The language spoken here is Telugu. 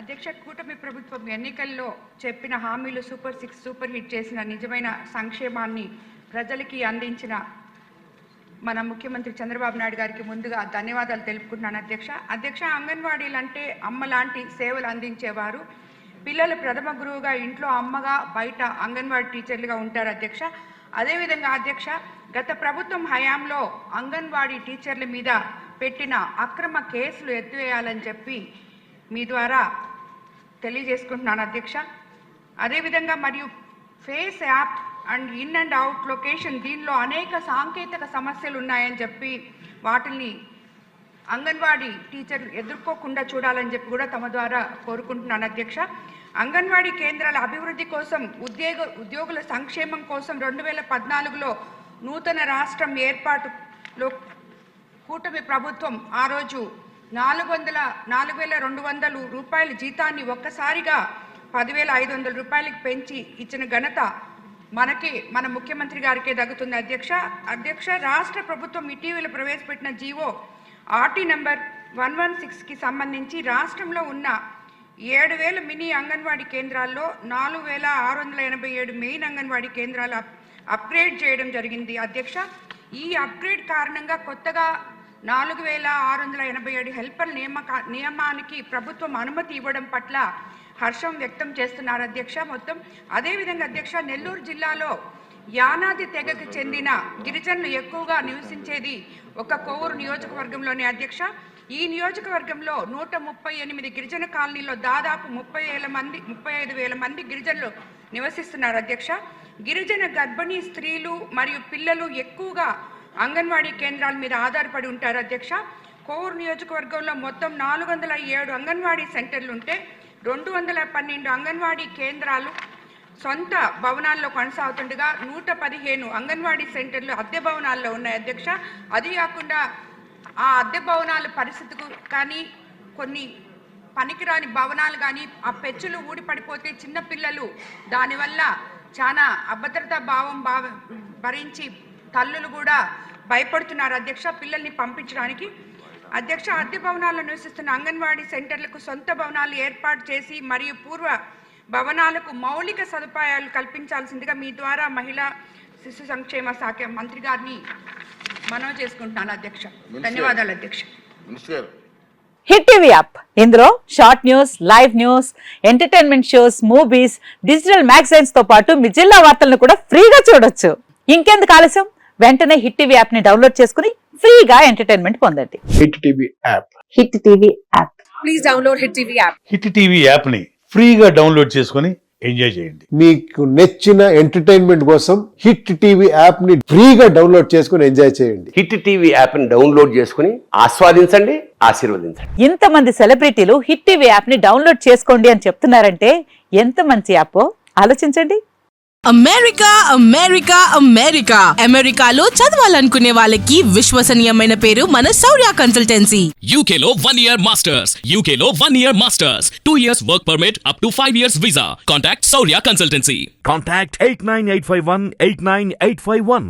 అధ్యక్ష, కూటమి ప్రభుత్వం ఎన్నికల్లో చెప్పిన హామీలు సూపర్ 6 సూపర్ హిట్ చేసిన నిజమైన సంక్షేమాన్ని ప్రజలకి అందించిన మన ముఖ్యమంత్రి చంద్రబాబు నాయుడు గారికి ముందుగా ధన్యవాదాలు తెలుపుకుంటున్నాను అధ్యక్ష. అంగన్వాడీలు అంటే అమ్మ లాంటి సేవలు అందించేవారు. పిల్లలు ప్రథమ గురువుగా ఇంట్లో అమ్మగా, బయట అంగన్వాడీ టీచర్లుగా ఉంటారు అధ్యక్ష. అదేవిధంగా అధ్యక్ష, గత ప్రభుత్వం హయాంలో అంగన్వాడీ టీచర్ల మీద పెట్టిన అక్రమ కేసులు ఎత్తివేయాలని చెప్పి మీ ద్వారా తెలియజేసుకుంటున్నాను అధ్యక్ష. అదేవిధంగా మరియు face app and in and out location, దీనిలో అనేక సాంకేతిక సమస్యలు ఉన్నాయని చెప్పి వాటిని అంగన్వాడీ టీచర్లు ఎదుర్కోకుండా చూడాలని చెప్పి కూడా తమ ద్వారా కోరుకుంటున్నాను అధ్యక్ష. అంగన్వాడీ కేంద్రాల అభివృద్ధి కోసం, ఉద్యోగుల సంక్షేమం కోసం 2014లో నూతన రాష్ట్రం ఏర్పాటులో కూటమి ప్రభుత్వం ఆ రోజు 4,200 రూపాయల జీతాన్ని ఒక్కసారిగా 10,500 రూపాయలకి పెంచి ఇచ్చిన ఘనత మన ముఖ్యమంత్రి గారికే దక్కుతుంది అధ్యక్ష. రాష్ట్ర ప్రభుత్వం ఇటీవల ప్రవేశపెట్టిన జీవో ఆర్టీ నంబర్ 116కి సంబంధించి రాష్ట్రంలో ఉన్న 7,000 మినీ అంగన్వాడీ కేంద్రాల్లో 4,687 మెయిన్ అంగన్వాడీ కేంద్రాలు అప్గ్రేడ్ చేయడం జరిగింది అధ్యక్ష. ఈ అప్గ్రేడ్ కారణంగా కొత్తగా 4,687 హెల్పర్ నియమానికి ప్రభుత్వం అనుమతి ఇవ్వడం పట్ల హర్షం వ్యక్తం చేస్తున్నారు అధ్యక్ష. అదేవిధంగా అధ్యక్ష, నెల్లూరు జిల్లాలో యానాది తెగకు చెందిన గిరిజనులు ఎక్కువగా నివసించేది ఒక కోవూరు నియోజకవర్గంలోనే అధ్యక్ష. ఈ నియోజకవర్గంలో 138 గిరిజన కాలనీలో దాదాపు 35,000 మంది గిరిజనులు నివసిస్తున్నారు అధ్యక్ష. గిరిజన గర్భిణీ స్త్రీలు మరియు పిల్లలు ఎక్కువగా అంగన్వాడీ కేంద్రాల మీద ఆధారపడి ఉంటారు అధ్యక్ష. కోవూరు నియోజకవర్గంలో మొత్తం 407 అంగన్వాడీ సెంటర్లు ఉంటే 212 అంగన్వాడీ కేంద్రాలు సొంత భవనాల్లో కొనసాగుతుండగా 115 అంగన్వాడీ సెంటర్లు అద్దె భవనాల్లో ఉన్నాయి అధ్యక్ష. అది కాకుండా ఆ అద్దె భవనాల పరిస్థితికి కానీ, కొన్ని పనికిరాని భవనాలు కానీ, ఆ పెచ్చులు ఊడిపడిపోతే చిన్నపిల్లలు దానివల్ల చాలా అభద్రతా భావం భరించి తల్లులు కూడా భయపడుతున్నారు అధ్యక్ష పిల్లల్ని పంపించడానికి. అధ్యక్ష, అద్దె భవనాల్లో నివసిస్తున్న అంగన్వాడీ సెంటర్లకు సొంత భవనాలు ఏర్పాటు చేసి మరియు పూర్వ భవనాలకు మౌలిక సదుపాయాలు కల్పించాల్సిందిగా మీ ద్వారా మహిళా శిశు సంక్షేమ శాఖ మంత్రి గారిని మనవి చేసుకుంటున్నాను అధ్యక్ష. ధన్యవాదాలు అధ్యక్ష. హిట్ టీవీ యాప్, ఇందులో short news, live news, entertainment shows, movies, digital magazines తో పాటు మీ జిల్లా వార్తలను కూడా ఫ్రీగా చూడొచ్చు. ఇంకెందుకు ఆలస్యం, వెంటనే హిట్ టీవీ యాప్ ని డౌన్లోడ్ చేసుకుని ఫ్రీగా ఎంటర్టైన్మెంట్ పొందండి. Hit TV app, hit TV app, please download hit TV app. Hit TV app ని ఫ్రీగా డౌన్లోడ్ చేసుకుని ఎంజాయ్ చేయండి. మీకు నచ్చిన ఎంటర్టైన్మెంట్ కోసం హిట్ టీవీ యాప్ ని ఫ్రీగా డౌన్లోడ్ చేసుకుని ఎంజాయ్ చేయండి. హిట్ టీవీ యాప్ ని డౌన్లోడ్ చేసుకుని ఆస్వాదించండి, ఆశీర్వదించండి. ఇంతమంది సెలబ్రిటీలు హిట్ టీవీ యాప్ ని డౌన్లోడ్ చేసుకోండి అని చెప్తున్నారంటే ఎంత మంచి యాప్ ఆలోచించండి. అమెరికాలో చదవాలనుకునే వాళ్ళకి విశ్వసనీయమైన పేరు మన శౌర్య కన్సల్టెన్సీ. UK లో 1 year masters, 2 years work permit up to 5 years visa. Contact Saurya Consultancy. Contact 89851 89851.